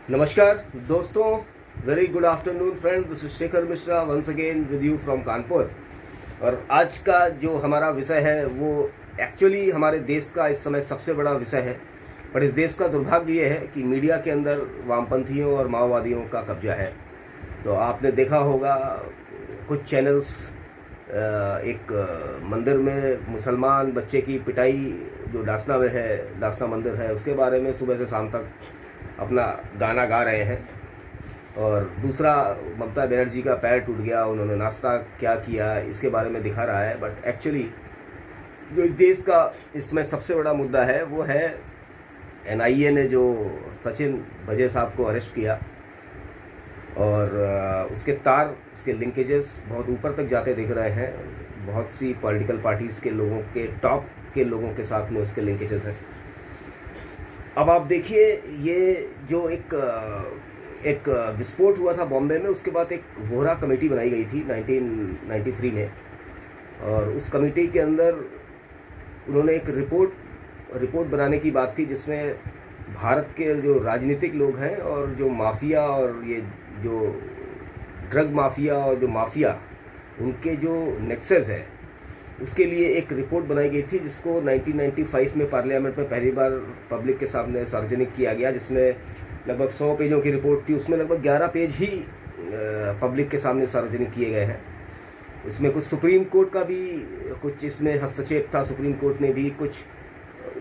नमस्कार दोस्तों, very good afternoon friend. This is Shekhar Mishra once again with you from Kanpur. और आज का जो हमारा विषय है वो एक्चुअली हमारे देश का इस समय सबसे बड़ा विषय है। पर इस देश का दुर्भाग्य ये है कि मीडिया के अंदर वामपंथियों और माओवादियों का कब्जा है। तो आपने देखा होगा कुछ चैनल्स एक मंदिर में मुसलमान बच्चे की पिटाई जो डासना में है, डासना मंदिर है, उसके बारे में सुबह से शाम तक अपना गाना गा रहे हैं। और दूसरा, ममता बनर्जी का पैर टूट गया, उन्होंने नाश्ता क्या किया, इसके बारे में दिखा रहा है। बट एक्चुअली जो इस देश का इसमें सबसे बड़ा मुद्दा है वो है एनआईए ने जो सचिन भजे साहब को अरेस्ट किया और उसके तार, उसके लिंकेजेस बहुत ऊपर तक जाते दिख रहे हैं। बहुत सी पॉलिटिकल पार्टीज़ के लोगों के, टॉप के लोगों के साथ में उसके लिंकेजेस हैं। अब आप देखिए, ये जो एक विस्फोट हुआ था बॉम्बे में, उसके बाद एक वोहरा कमेटी बनाई गई थी 1993 में। और उस कमेटी के अंदर उन्होंने एक रिपोर्ट बनाने की बात थी जिसमें भारत के जो राजनीतिक लोग हैं और जो माफिया और ये जो ड्रग माफिया और जो माफिया, उनके जो नेक्सस है, उसके लिए एक रिपोर्ट बनाई गई थी जिसको 1995 में पार्लियामेंट में पहली बार पब्लिक के सामने सार्वजनिक किया गया, जिसमें लगभग 100 पेजों की रिपोर्ट थी। उसमें लगभग 11 पेज ही पब्लिक के सामने सार्वजनिक किए गए हैं। इसमें कुछ सुप्रीम कोर्ट का भी कुछ इसमें हस्तक्षेप था। सुप्रीम कोर्ट ने भी कुछ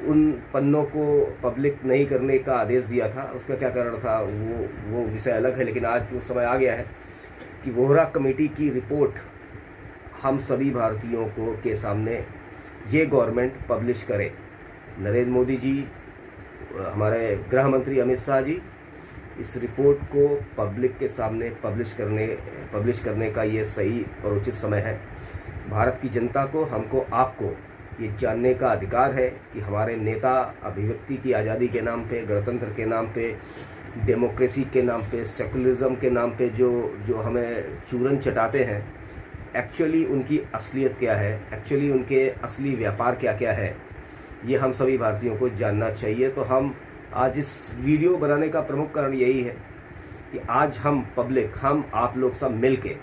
उन पन्नों को पब्लिक नहीं करने का आदेश दिया था। उसका क्या कारण था वो विषय अलग है, लेकिन आज वो समय आ गया है कि वोहरा कमेटी की रिपोर्ट हम सभी भारतीयों को के सामने ये गवर्नमेंट पब्लिश करे। नरेंद्र मोदी जी, हमारे गृह मंत्री अमित शाह जी, इस रिपोर्ट को पब्लिक के सामने पब्लिश करने का ये सही और उचित समय है। भारत की जनता को, हमको, आपको ये जानने का अधिकार है कि हमारे नेता अभिव्यक्ति की आज़ादी के नाम पे, गणतंत्र के नाम पे, डेमोक्रेसी के नाम पे, सेकुलरिज्म के नाम पे जो हमें चूरन चटाते हैं, एक्चुअली उनकी असलियत क्या है, एक्चुअली उनके असली व्यापार क्या क्या है, ये हम सभी भारतीयों को जानना चाहिए। तो हम आज इस वीडियो बनाने का प्रमुख कारण यही है कि आज हम पब्लिक, हम आप लोग सब मिल के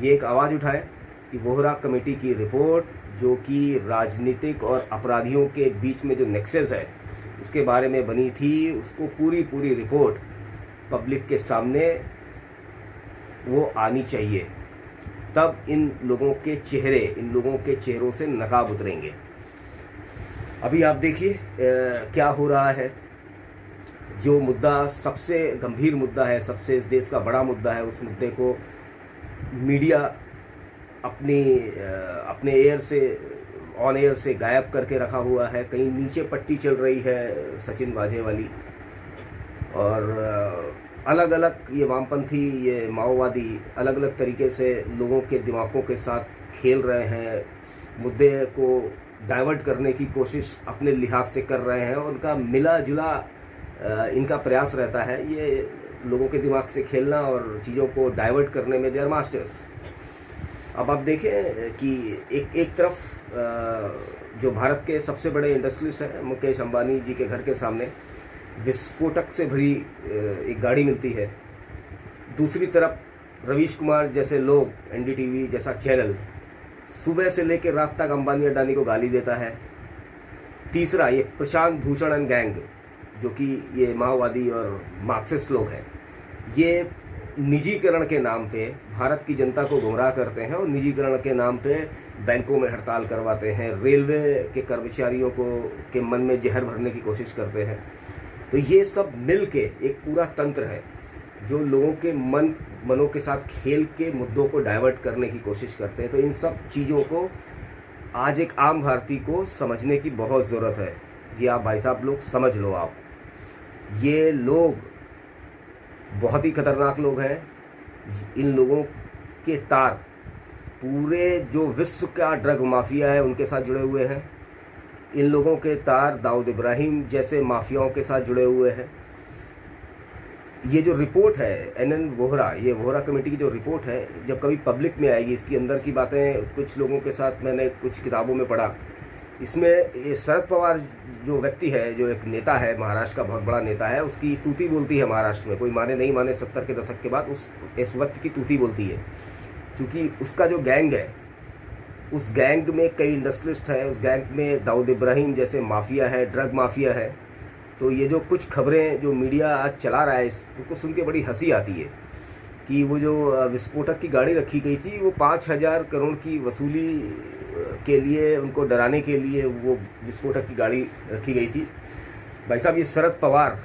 ये एक आवाज़ उठाएं कि वोहरा कमेटी की रिपोर्ट, जो कि राजनीतिक और अपराधियों के बीच में जो नेक्सस है उसके बारे में बनी थी, उसको पूरी रिपोर्ट पब्लिक के सामने वो आनी चाहिए। तब इन लोगों के चेहरों से नकाब उतरेंगे। अभी आप देखिए क्या हो रहा है। जो मुद्दा सबसे गंभीर मुद्दा है, सबसे इस देश का बड़ा मुद्दा है, उस मुद्दे को मीडिया अपने ऑन एयर से गायब करके रखा हुआ है। कहीं नीचे पट्टी चल रही है सचिन वाजे वाली, और अलग अलग ये वामपंथी, ये माओवादी अलग अलग तरीके से लोगों के दिमागों के साथ खेल रहे हैं, मुद्दे को डाइवर्ट करने की कोशिश अपने लिहाज से कर रहे हैं। और उनका मिला जुला इनका प्रयास रहता है, ये लोगों के दिमाग से खेलना और चीज़ों को डाइवर्ट करने में दे आर मास्टर्स। अब आप देखें कि एक तरफ जो भारत के सबसे बड़े इंडस्ट्रियलिस्ट हैं, मुकेश अंबानी जी के घर के सामने विस्फोटक से भरी एक गाड़ी मिलती है। दूसरी तरफ रवीश कुमार जैसे लोग, एनडीटीवी जैसा चैनल सुबह से लेकर रात तक अंबानी अडानी को गाली देता है। तीसरा, ये प्रशांत भूषण एंड गैंग, जो कि ये माओवादी और मार्क्सिस्ट लोग हैं, ये निजीकरण के नाम पे भारत की जनता को गुमराह करते हैं और निजीकरण के नाम पे बैंकों में हड़ताल करवाते हैं, रेलवे के कर्मचारियों के मन में जहर भरने की कोशिश करते हैं। तो ये सब मिल के एक पूरा तंत्र है जो लोगों के मनों के साथ खेल के मुद्दों को डाइवर्ट करने की कोशिश करते हैं। तो इन सब चीज़ों को आज एक आम भारतीय को समझने की बहुत ज़रूरत है। ये आप भाई साहब लोग समझ लो, आप ये लोग बहुत ही खतरनाक लोग हैं। इन लोगों के तार पूरे जो विश्व का ड्रग माफिया है उनके साथ जुड़े हुए हैं। इन लोगों के तार दाऊद इब्राहिम जैसे माफियाओं के साथ जुड़े हुए हैं। ये जो रिपोर्ट है ये वोहरा कमेटी की जो रिपोर्ट है, जब कभी पब्लिक में आएगी, इसके अंदर की बातें कुछ लोगों के साथ मैंने कुछ किताबों में पढ़ा इसमें ये शरद पवार जो व्यक्ति है, जो एक नेता है, महाराष्ट्र का बहुत बड़ा नेता है, उसकी तूती बोलती है महाराष्ट्र में। कोई माने नहीं माने 70 के दशक के बाद इस वक्त की तूती बोलती है, क्योंकि उसका जो गैंग है, उस गैंग में कई इंडस्ट्रियलिस्ट है, उस गैंग में दाऊद इब्राहिम जैसे माफिया है, ड्रग माफिया है। तो ये जो कुछ खबरें जो मीडिया आज चला रहा है, इसको सुन के बड़ी हंसी आती है कि वो जो विस्फोटक की गाड़ी रखी गई थी, वो 5,000 करोड़ की वसूली के लिए, उनको डराने के लिए वो विस्फोटक की गाड़ी रखी गई थी। भाई साहब, ये शरद पवार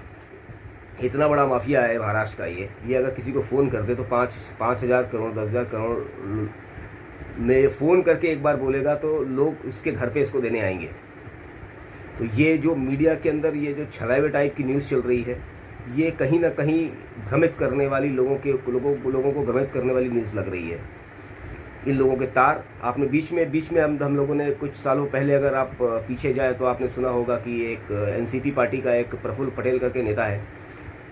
इतना बड़ा माफिया है महाराष्ट्र का। ये अगर किसी को फ़ोन कर दे तो 5,000 करोड़ 10,000 करोड़ में फ़ोन करके एक बार बोलेगा तो लोग उसके घर पे इसको देने आएंगे। तो ये जो मीडिया के अंदर ये जो छलावे टाइप की न्यूज़ चल रही है, ये कहीं ना कहीं भ्रमित करने वाली लोगों को भ्रमित करने वाली न्यूज़ लग रही है। इन लोगों के तार आपने बीच में हम लोगों ने कुछ सालों पहले, अगर आप पीछे जाए तो आपने सुना होगा कि एक एनसीपी पार्टी का एक प्रफुल्ल पटेल करके नेता है,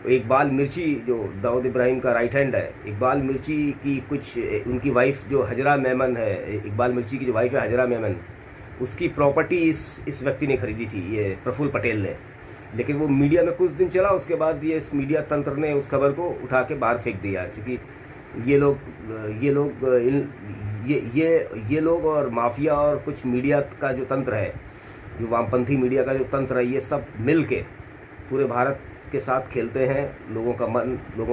इकबाल मिर्ची, जो दाऊद इब्राहिम का राइट हैंड है, इकबाल मिर्ची की कुछ उनकी वाइफ जो हजरा मेमन है, इकबाल मिर्ची की जो वाइफ है हजरा मेमन, उसकी प्रॉपर्टी इस व्यक्ति ने खरीदी थी, ये प्रफुल्ल पटेल ने। लेकिन वो मीडिया में कुछ दिन चला, उसके बाद ये इस मीडिया तंत्र ने उस खबर को उठा के बाहर फेंक दिया, क्योंकि ये लोग और माफिया और कुछ मीडिया का जो तंत्र है, जो वामपंथी मीडिया का जो तंत्र है, ये सब मिल के पूरे भारत के साथ खेलते हैं, लोगों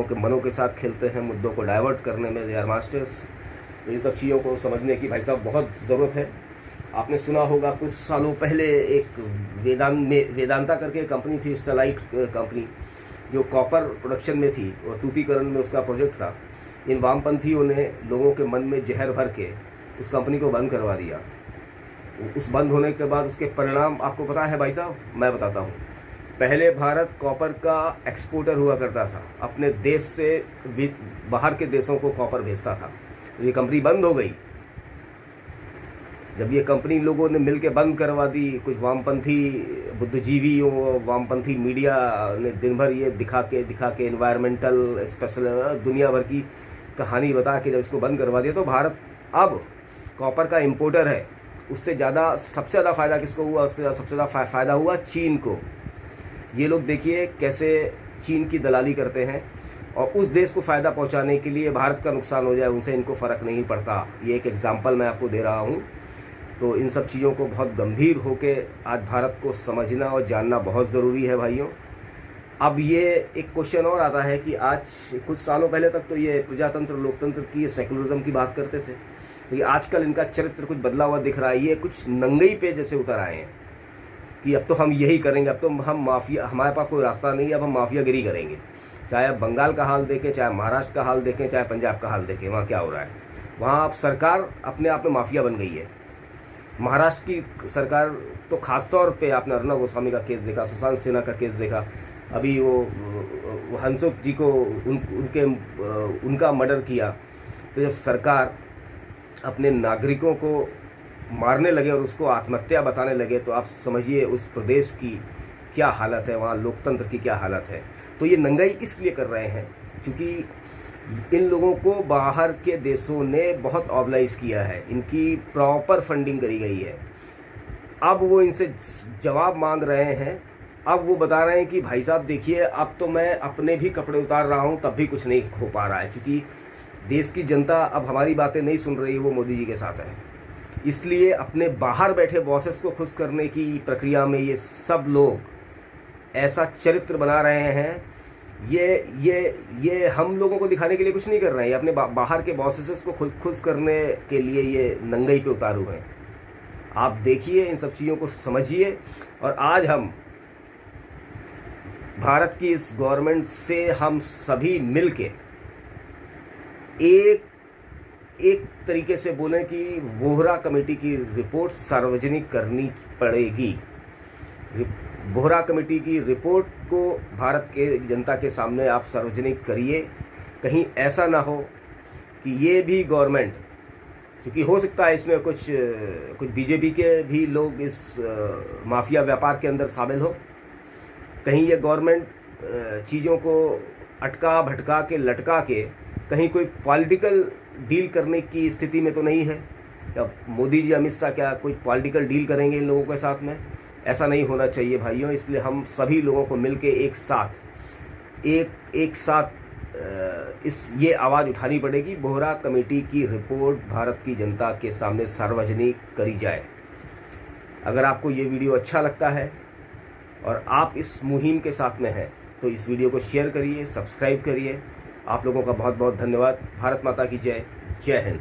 के मनों के साथ खेलते हैं, मुद्दों को डाइवर्ट करने में दे आर मास्टर्स। तो इन सब चीज़ों को समझने की भाई साहब बहुत ज़रूरत है। आपने सुना होगा कुछ सालों पहले एक वेदांता करके कंपनी थी, स्टेलाइट कंपनी, जो कॉपर प्रोडक्शन में थी और तूतीकरण में उसका प्रोजेक्ट था। इन वामपंथियों ने लोगों के मन में जहर भर के उस कंपनी को बंद करवा दिया। उस बंद होने के बाद उसके परिणाम आपको पता है भाई साहब? मैं बताता हूँ। पहले भारत कॉपर का एक्सपोर्टर हुआ करता था, अपने देश से बाहर के देशों को कॉपर भेजता था। ये कंपनी बंद हो गई। जब ये कंपनी लोगों ने मिलकर बंद करवा दी, कुछ वामपंथी बुद्धिजीवियों, वामपंथी मीडिया ने दिन भर ये दिखा के एनवायरमेंटल स्पेशल दुनिया भर की कहानी बता के जब इसको बंद करवा दिया, तो भारत अब कॉपर का इंपोर्टर है। उससे ज़्यादा सबसे ज़्यादा फ़ायदा किसको हुआ? उससे सबसे ज़्यादा फ़ायदा हुआ चीन को। ये लोग देखिए कैसे चीन की दलाली करते हैं, और उस देश को फ़ायदा पहुंचाने के लिए भारत का नुकसान हो जाए उनसे इनको फ़र्क नहीं पड़ता। ये एक एग्जाम्पल मैं आपको दे रहा हूँ। तो इन सब चीज़ों को बहुत गंभीर होके आज भारत को समझना और जानना बहुत ज़रूरी है भाइयों। अब ये एक क्वेश्चन और आता है कि आज कुछ सालों पहले तक तो ये प्रजातंत्र, लोकतंत्र की, सेकुलरिज्म की बात करते थे, लेकिन आजकल इनका चरित्र कुछ बदला हुआ दिख रहा है। ये कुछ नंगई पे जैसे उतर आए हैं कि अब तो हम यही करेंगे, अब तो हम माफिया, हमारे पास कोई रास्ता नहीं है, अब हम माफियागिरी करेंगे। चाहे आप बंगाल का हाल देखें, चाहे महाराष्ट्र का हाल देखें, चाहे पंजाब का हाल देखें, वहाँ क्या हो रहा है। वहाँ आप सरकार अपने आप में माफिया बन गई है। महाराष्ट्र की सरकार तो खासतौर पे आपने अर्नब गोस्वामी का केस देखा, सुशांत सिन्हा का केस देखा, अभी वो हंसुक जी को उनका मर्डर किया। तो जब सरकार अपने नागरिकों को मारने लगे और उसको आत्महत्या बताने लगे, तो आप समझिए उस प्रदेश की क्या हालत है, वहाँ लोकतंत्र की क्या हालत है। तो ये नंगाई इसलिए कर रहे हैं क्योंकि इन लोगों को बाहर के देशों ने बहुत ऑबलाइज किया है, इनकी प्रॉपर फंडिंग करी गई है। अब वो इनसे जवाब मांग रहे हैं। अब वो बता रहे हैं कि भाई साहब देखिए, अब तो मैं अपने भी कपड़े उतार रहा हूँ, तब भी कुछ नहीं हो पा रहा है, क्योंकि देश की जनता अब हमारी बातें नहीं सुन रही, वो मोदी जी के साथ है। इसलिए अपने बाहर बैठे बॉसेस को खुश करने की प्रक्रिया में ये सब लोग ऐसा चरित्र बना रहे हैं। ये हम लोगों को दिखाने के लिए कुछ नहीं कर रहे हैं, ये अपने बाहर के बॉसेस को खुश करने के लिए ये नंगई पे उतारू हैं। आप देखिए, इन सब चीज़ों को समझिए। और आज हम भारत की इस गवर्नमेंट से हम सभी मिलके एक तरीके से बोलें कि वोहरा कमेटी की रिपोर्ट सार्वजनिक करनी पड़ेगी। वोहरा कमेटी की रिपोर्ट को भारत के जनता के सामने आप सार्वजनिक करिए। कहीं ऐसा ना हो कि ये भी गवर्नमेंट, क्योंकि हो सकता है इसमें कुछ बीजेपी के भी लोग इस माफिया व्यापार के अंदर शामिल हो, कहीं ये गवर्नमेंट चीज़ों को अटका भटका के लटका के कहीं कोई पॉलिटिकल डील करने की स्थिति में तो नहीं है। क्या मोदी जी अमित शाह क्या कोई पॉलिटिकल डील करेंगे इन लोगों के साथ में? ऐसा नहीं होना चाहिए भाइयों। इसलिए हम सभी लोगों को मिलके एक साथ ये आवाज़ उठानी पड़ेगी। बोहरा कमेटी की रिपोर्ट भारत की जनता के सामने सार्वजनिक करी जाए। अगर आपको ये वीडियो अच्छा लगता है और आप इस मुहिम के साथ में हैं तो इस वीडियो को शेयर करिए, सब्सक्राइब करिए। आप लोगों का बहुत बहुत धन्यवाद। भारत माता की जय। जय हिंद।